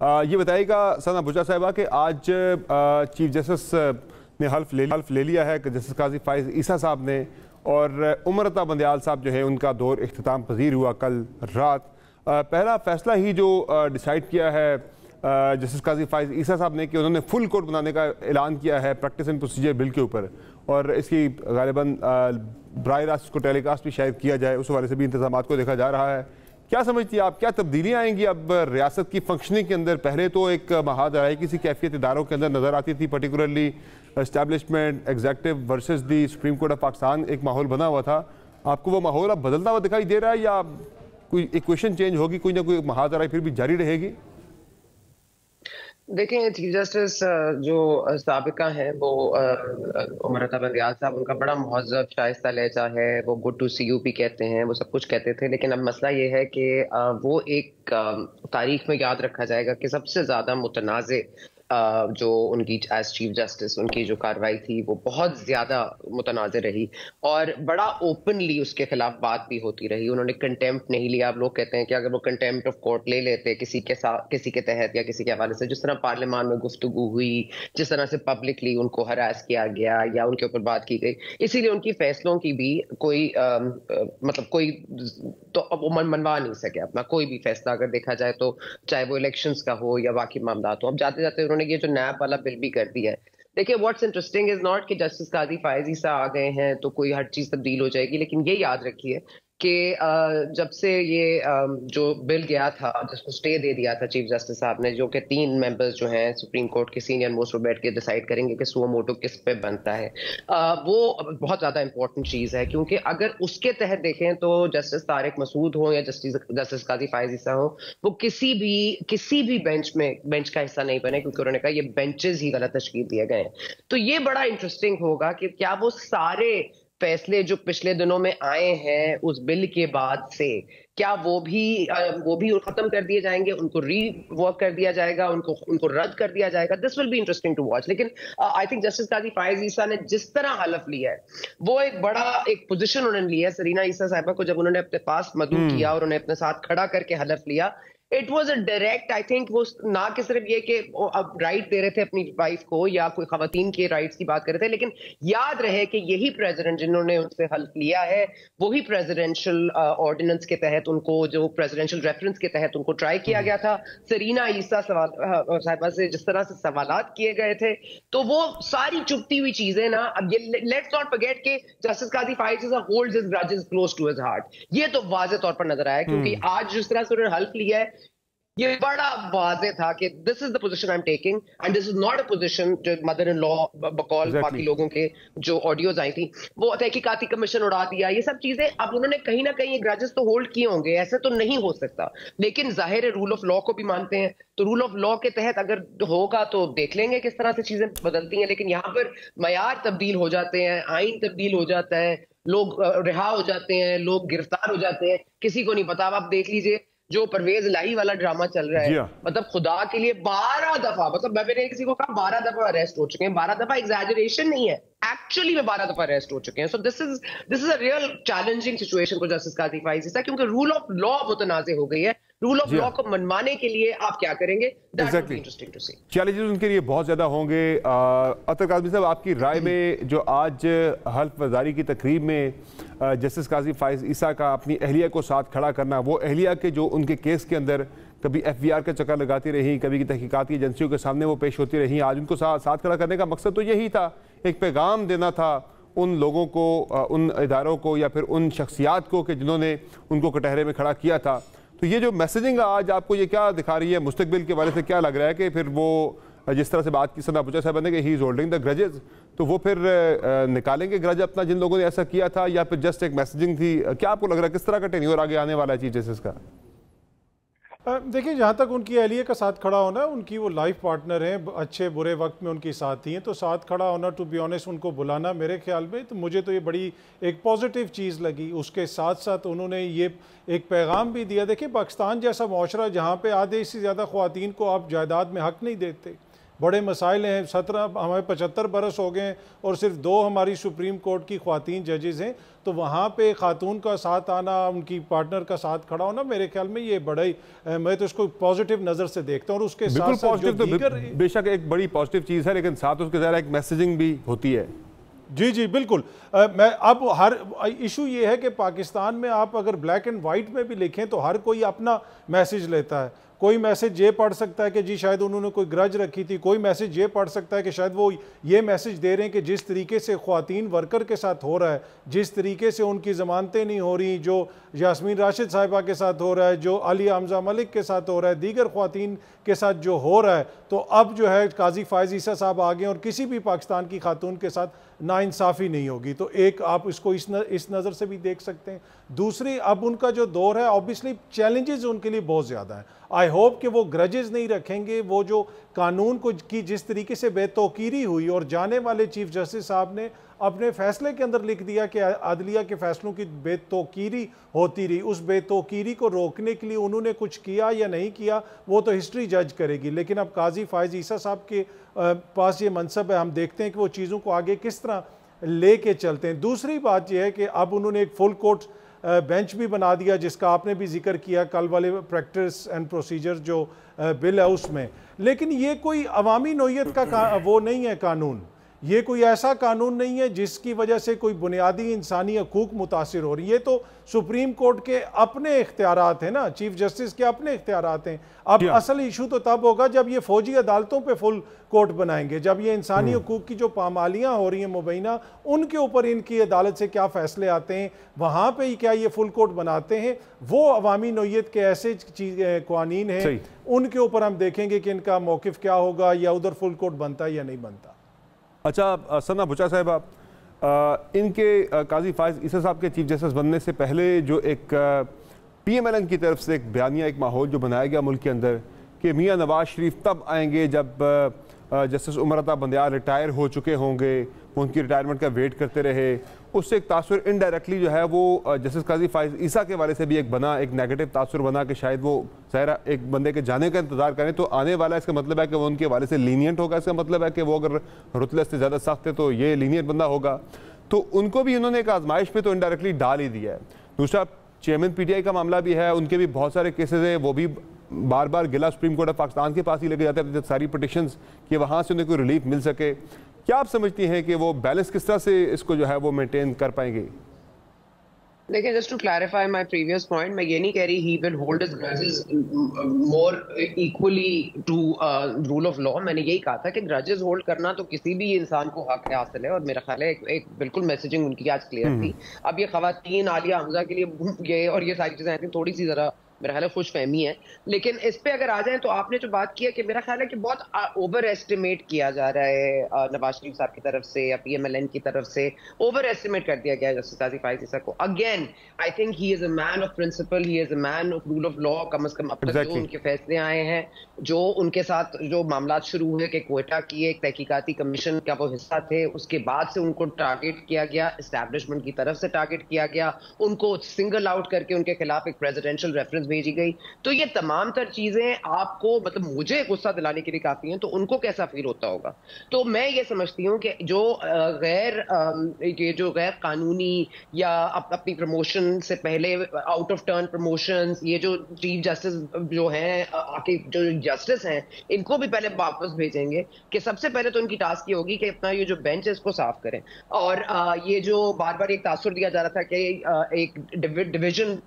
ये बताइएगा सना भुजा साहिबा कि आज चीफ जस्टिस ने हल्फ ले लिया है कि जस्टिस काजी फाइज ईसा साहब ने, और उमर अता बंदयाल साहब जो है उनका दौर इख्तिताम पजीर हुआ कल रात। पहला फैसला ही जो डिसाइड किया है जस्टिस काजी फाइज ईसा साहब ने कि उन्होंने फुल कोर्ट बनाने का ऐलान किया है प्रैक्टिस एंड प्रोसीजर बिल के ऊपर, और इसकी गालिबन बराह रास्त इसको टेलीकास्ट भी शायद किया जाए, उस हवाले से भी इंतजामात को देखा जा रहा है। क्या समझती है आप, क्या तब्दीलियाँ आएंगी अब रियासत की फंक्शनिंग के अंदर? पहले तो एक महादराई किसी कैफियत इदारों के अंदर नज़र आती थी, particularly establishment executive versus the supreme court of Pakistan, एक माहौल बना हुआ था। आपको वो माहौल अब बदलता हुआ दिखाई दे रहा है, या कोई इक्वेशन चेंज होगी, कोई ना कोई महादराई फिर भी जारी रहेगी? देखें, चीफ जस्टिस जो साबिका हैं वो उमर अता बंदयाल साहब, उनका बड़ा मुहज़्ज़ब शाइस्ता लहजा है, वो गुड टू सी यू भी कहते हैं, वो सब कुछ कहते थे। लेकिन अब मसला ये है कि वो एक तारीख में याद रखा जाएगा कि सबसे ज़्यादा मुतनाज़े जो उनकी एज चीफ जस्टिस उनकी जो कार्रवाई थी वो बहुत ज्यादा मुतनाज़ रही, और बड़ा ओपनली उसके खिलाफ बात भी होती रही। उन्होंने कंटेम्प्ट नहीं लिया। अब लोग कहते हैं कि अगर वो कंटेम्प्ट ऑफ कोर्ट ले लेते किसी के साथ, किसी के तहत या किसी के हवाले से, जिस तरह पार्लियामान में गुफ्तगू हुई, जिस तरह से पब्लिकली उनको हरास किया गया या उनके ऊपर बात की गई, इसीलिए उनकी फैसलों की भी कोई मतलब कोई तो अब वो मनवा नहीं सके अपना कोई भी फैसला, अगर देखा जाए तो, चाहे वो इलेक्शंस का हो या बाकी मामला हो। अब जाते जाते उन्होंने ये जो नैब वाला बिल भी कर दिया है। देखिए, व्हाट्स इंटरेस्टिंग इज नॉट कि जस्टिस काजी फायज ईसा आ गए हैं तो कोई हर चीज तब्दील हो जाएगी, लेकिन ये याद रखिए कि जब से ये जो बिल गया था, जिसको स्टे दे दिया था चीफ जस्टिस साहब ने, जो कि 3 मेंबर्स जो हैं सुप्रीम कोर्ट के सीनियर मोस्ट, वो बैठ के डिसाइड करेंगे कि सुओ मोटो किस पे बनता है, वो बहुत ज्यादा इंपॉर्टेंट चीज है। क्योंकि अगर उसके तहत देखें तो जस्टिस तारिक मसूद हो या जस्टिस काजी फायज ईसा हो, वो किसी भी बेंच का हिस्सा नहीं बने, क्योंकि उन्होंने कहा ये बेंचेस ही गलत तशकील दिए गए हैं। तो ये बड़ा इंटरेस्टिंग होगा कि क्या वो सारे फैसले जो पिछले दिनों में आए हैं उस बिल के बाद से, क्या वो भी खत्म कर दिए जाएंगे, उनको रीवर्क कर दिया जाएगा, उनको रद्द कर दिया जाएगा? This will be interesting to watch. लेकिन I think justice Qazi Faez ईसा ने जिस तरह हलफ लिया है, वो एक बड़ा एक पोजीशन उन्होंने लिया है। सरीना ईसा साहिबा को जब उन्होंने अपने पास मदऊ किया और उन्हें अपने साथ खड़ा करके हलफ लिया, it was a direct, I think वो ना कि सिर्फ ये कि अब राइट दे रहे थे अपनी वाइफ को या कोई खवातीन के राइट्स की बात कर रहे थे, लेकिन याद रहे कि यही प्रेसिडेंट जिन्होंने उनसे हल्फ लिया है, वही प्रेसिडेंशियल ऑर्डिनेंस के तहत उनको, जो प्रेसिडेंशियल रेफरेंस के तहत उनको ट्राई किया गया था। सरीना ईसा साहिबा से जिस तरह से सवालात किए गए थे, तो वो सारी चुपती हुई चीजें ना, अब ये लेट्स नॉट फॉरगेट कि justice Qazi Faez Isa holds his grudges close to his heart. ये तो वाज़ेह तौर पर नजर आया, क्योंकि आज जिस तरह से उन्होंने हल्फ लिया है, ये बड़ा वाज़ेह था कि this is the position I am taking, and this is not a position जो मदर इन लॉ बकौल बाकी लोगों के जो ऑडियोज आई थी, वो तहकीकाती कमीशन उड़ा दिया, ये सब चीजें। अब उन्होंने कहीं ना कहीं ग्रजेस तो होल्ड किए होंगे, ऐसे तो नहीं हो सकता, लेकिन जाहिर है रूल ऑफ लॉ को भी मानते हैं, तो रूल ऑफ लॉ के तहत अगर होगा तो देख लेंगे किस तरह से चीजें बदलती हैं। लेकिन यहाँ पर मयार तब्दील हो जाते हैं, आइन तब्दील हो जाता है, लोग रिहा हो जाते हैं, लोग गिरफ्तार हो जाते हैं, किसी को नहीं पता। अब आप देख लीजिए जो परवेज इलाही वाला ड्रामा चल रहा है, मतलब खुदा के लिए 12 दफा, मतलब मैंने किसी को कहा 12 दफा अरेस्ट हो चुके हैं, 12 दफा एग्जैजरेशन नहीं है, एक्चुअली में 12 दफा अरेस्ट हो चुके हैं। So this is a real challenging situation for justice Qazi Faez Isa, क्योंकि रूल ऑफ लॉ मुतनाज़े हो गई है। रूल ऑफ लॉ को मनवाने के लिए आप क्या करेंगे? Interesting to C. चैलेंजेस उनके लिए बहुत ज्यादा होंगे। अतर काज़मी साहब, आपकी राय में जो आज हल्फ वज़ारी की तकरीब में जस्टिस काजी फायज ईसा का अपनी अहलिया को साथ खड़ा करना, वो अहलिया के जो उनके केस के अंदर कभी FBR का चक्कर लगाती रही, कभी की तहकीकाती एजेंसियों के सामने वो पेश होती रही, आज उनको साथ खड़ा करने का मकसद तो यही था, एक पैगाम देना था उन लोगों को, उन इदारों को या फिर उन शख्सियात को कि जिन्होंने उनको कटहरे में खड़ा किया था। तो ये जो मैसेजिंग आज आपको ये क्या दिखा रही है, मुस्तकबिल के बारे से क्या लग रहा है कि फिर वो जिस तरह से बात की सना भुजा साहब ने कि he is holding the grudges, तो वो फिर निकालेंगे ग्रज अपना जिन लोगों ने ऐसा किया था, या फिर जस्ट एक मैसेजिंग थी? क्या आपको लग रहा है किस तरह का टेन्योर आगे आने वाला है चीफ जस्टिस का? देखिए, जहाँ तक उनकी अहलिया का साथ खड़ा होना, उनकी वो लाइफ पार्टनर हैं, अच्छे बुरे वक्त में उनकी साथ ही हैं, तो साथ खड़ा होना, टू बी ऑनेस्ट उनको बुलाना मेरे ख्याल में तो मुझे तो ये बड़ी एक पॉजिटिव चीज़ लगी। उसके साथ साथ उन्होंने ये एक पैगाम भी दिया। देखिए, पाकिस्तान जैसा मुआशरा जहाँ पे आधे से ज़्यादा ख़वातीन को आप जायदाद में हक़ नहीं देते, बड़े मसाइल हैं। 17 हमें 75 बरस हो गए हैं और सिर्फ 2 हमारी सुप्रीम कोर्ट की ख्वातीन जजेस हैं, तो वहाँ पे खातून का साथ आना, उनकी पार्टनर का साथ खड़ा होना, मेरे ख्याल में ये बड़ा ही, मैं तो इसको पॉजिटिव नज़र से देखता हूँ। और उसके साथ साथ जो दीगर, बेशक एक बड़ी पॉजिटिव चीज़ है, लेकिन साथ उसके ज़रा एक मैसेजिंग भी होती है। जी जी बिल्कुल। मैं अब हर इशू ये है कि पाकिस्तान में आप अगर ब्लैक एंड वाइट में भी लिखें तो हर कोई अपना मैसेज लेता है। कोई मैसेज ये पढ़ सकता है कि जी शायद उन्होंने कोई ग्रज रखी थी, कोई मैसेज ये पढ़ सकता है कि शायद वो ये मैसेज दे रहे हैं कि जिस तरीके से ख्वातीन वर्कर के साथ हो रहा है, जिस तरीके से उनकी ज़मानतें नहीं हो रही, जो यास्मीन राशिद साहिबा के साथ हो रहा है, जो अली हमजा मलिक के साथ हो रहा है, दीगर ख्वातीन के साथ जो हो रहा है, तो अब जो है काजी फायज़ ईसा साहब आ गए और किसी भी पाकिस्तान की खातून के साथ नाइंसाफ़ी नहीं होगी। तो एक आप इसको इस नज़र से भी देख सकते हैं। दूसरी, अब उनका जो दौर है, ऑब्वियसली चैलेंजेस उनके लिए बहुत ज़्यादा हैं। आई होप कि वो ग्रजेस नहीं रखेंगे। वो जो कानून को की जिस तरीके से बेतौकीरी हुई और जाने वाले चीफ जस्टिस साहब ने अपने फैसले के अंदर लिख दिया कि अदलिया के फैसलों की बेतौकीरी होती रही, उस बेतौकीरी को रोकने के लिए उन्होंने कुछ किया या नहीं किया वो तो हिस्ट्री जज करेगी। लेकिन अब काजी फायज़ ईसा साहब के पास ये मनसब है, हम देखते हैं कि वो चीज़ों को आगे किस तरह ले कर चलते हैं। दूसरी बात यह है कि अब उन्होंने एक फुल कोर्ट बेंच भी बना दिया, जिसका आपने भी जिक्र किया कल वाले प्रैक्टिस एंड प्रोसीजर जो बिल है उसमें। लेकिन ये कोई अवामी नौयत का वो नहीं है कानून, ये कोई ऐसा कानून नहीं है जिसकी वजह से कोई बुनियादी इंसानी हकूक मुतासिर हो रही है। ये तो सुप्रीम कोर्ट के अपने इख्तियारात हैं ना, चीफ जस्टिस के अपने इख्तियारात हैं। अब असल इशू तो तब होगा जब ये फौजी अदालतों पे फुल कोर्ट बनाएंगे, जब ये इंसानी हकूक की जो पामालियाँ हो रही हैं मुबैना, उनके ऊपर इनकी अदालत से क्या फ़ैसले आते हैं, वहाँ पर ही क्या ये फुल कोर्ट बनाते हैं। वो अवामी नौयत के ऐसे कानून हैं, उनके ऊपर हम देखेंगे कि इनका मौक़िफ़ क्या होगा, या उधर फुल कोर्ट बनता है या नहीं बनता। अच्छा सना भुट्टा साहब, इनके काजी फायज़ ईसा साहब के चीफ जस्टिस बनने से पहले जो एक PMLN की तरफ से एक बयानिया, एक माहौल जो बनाया गया मुल्क के अंदर कि मियाँ नवाज शरीफ तब आएंगे जब जस्टिस उमर अता बंदियाल रिटायर हो चुके होंगे, वो उनकी रिटायरमेंट का वेट करते रहे, उससे एक तासुर इनडायरेक्टली जो है वो जस्टिस काजी फायज़ ईसा के वाले से भी एक बना, एक नेगेटिव तासुर बना कि शायद वो ज़ाहिर एक बंदे के जाने का इंतज़ार करें तो आने वाला, इसका मतलब है कि वो उनके वाले से लीनियंट होगा, इसका मतलब है कि वो अगर रुतलत से ज़्यादा सख्त है तो ये लीनियंट बंदा होगा। तो उनको भी उन्होंने एक आजमाइश पे तो इनडायरेक्टली डाल ही दिया है। दूसरा, चेयरमैन PTI का मामला भी है, उनके भी बहुत सारे केसेज हैं, वो भी बार बार गिला सुप्रीम कोर्ट ऑफ पाकिस्तान के पास ही लेके जाते हैं सारी पिटिशंस कि वहाँ से उन्हें कोई रिलीफ मिल सके। क्या आप समझती हैं कि वो बैलेंस किस तरह से इसको जो है वो मेंटेन कर पाएंगे? देखिए, just to clarify my previous point, मैं ये नहीं कह रही he will hold his grudges more equally to rule of law. मैंने यही कहा था कि ग्रजेस होल्ड करना तो किसी भी इंसान को हक हासिल है, और मेरा ख्याल है एक बिल्कुल मैसेजिंग उनकी आज क्लियर थी। अब ये खवातीन आलिया हमजा के लिए ये और ये सारी चीजें आई थी, थोड़ी सी जरा मेरा ख्याल है खुश फहमी है। लेकिन इस पे अगर आ जाए तो आपने जो बात की है कि मेरा ख्याल है कि बहुत ओवर एस्टिमेट किया जा रहा है नवाज शरीफ साहब की तरफ से या PMLN की तरफ से, ओवर एस्टिमेट कर दिया गया है जस्टिस काजी फायज़ ईसा को। Again I think he is a man of principle, he is a man of rule of law. कम अज कम अब तक जो उनके फैसले आए हैं, जो उनके साथ जो मामला शुरू हुए कि क्वेटा की एक तहकीकाती कमीशन का वो हिस्सा थे, उसके बाद से उनको टारगेट किया गया, एस्टैब्लिशमेंट की तरफ से टारगेट किया गया, उनको सिंगल आउट करके उनके खिलाफ एक प्रेसिडेंशियल रेफरेंस भेजी गई। तो ये तमाम तर चीजें आपको, मतलब मुझे गुस्सा दिलाने के लिए काफी हैं, तो उनको कैसा फील होता होगा। तो मैं ये समझती हूँ कि जो गैर कानूनी या अपनी प्रमोशन से पहले आउट ऑफ टर्न प्रमोशंस, ये जो चीफ जस्टिस जो हैं आके जो जस्टिस हैं, इनको भी पहले वापस भेजेंगे कि सबसे पहले तो उनकी टास्क ये होगी कि अपना ये जो बेंच है इसको साफ करें। और ये जो बार बार एक तासुर दिया जा रहा था कि एक डिवीजन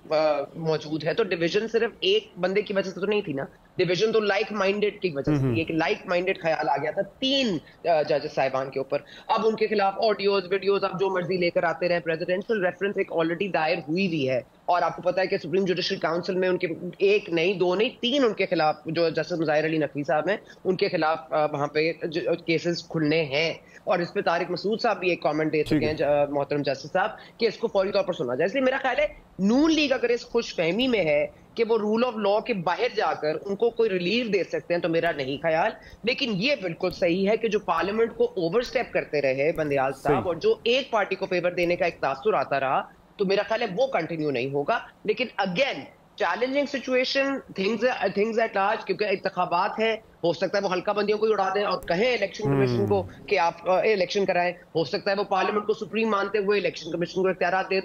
मौजूद है, तो डिवीजन सिर्फ एक बंदे की वजह से तो नहीं थी ना, डिवीजन तो लाइक माइंडेड की वजह से थी। एक लाइक माइंडेड ख्याल आ गया था 3 जजेस साहिबान के ऊपर। अब उनके खिलाफ ऑडियोज वीडियोज आप जो मर्जी लेकर आते रहे। प्रेसिडेंशियल रेफरेंस एक ऑलरेडी दायर हुई भी है, और आपको पता है कि सुप्रीम जुडिशल काउंसिल में उनके 1 नहीं 2 नहीं 3 उनके खिलाफ, जो जस्टिस मुज़ाहिर अली नकवी साहब हैं, उनके खिलाफ वहां पे केसेस खुलने हैं। और इस पे तारिक मसूद साहब भी एक कमेंट दे चुके हैं मोहतरम जस्टिस साहब कि इसको फौरी तौर पर सुना जाए। इसलिए मेरा ख्याल है नून लीग अगर इस खुशफहमी में है कि वो रूल ऑफ लॉ के बाहर जाकर उनको कोई रिलीफ दे सकते हैं, तो मेरा नहीं ख्याल। लेकिन ये बिल्कुल सही है कि जो पार्लियामेंट को ओवरस्टेप करते रहे बंदियाल साहब, और जो एक पार्टी को फेवर देने का एक तासुर आता रहा, तो मेरा ख्याल है वो कंटिन्यू नहीं होगा। लेकिन again challenging situation, things at large, क्योंकि इंतखाबात है, हो सकता है वो हल्का बंदियों को ही उड़ा दें और कहें इलेक्शन कमीशन को कि आप इलेक्शन कराएं, हो सकता है वो पार्लियामेंट को सुप्रीम मानते हुए इलेक्शन कमीशन को इख्तियारात दे दें।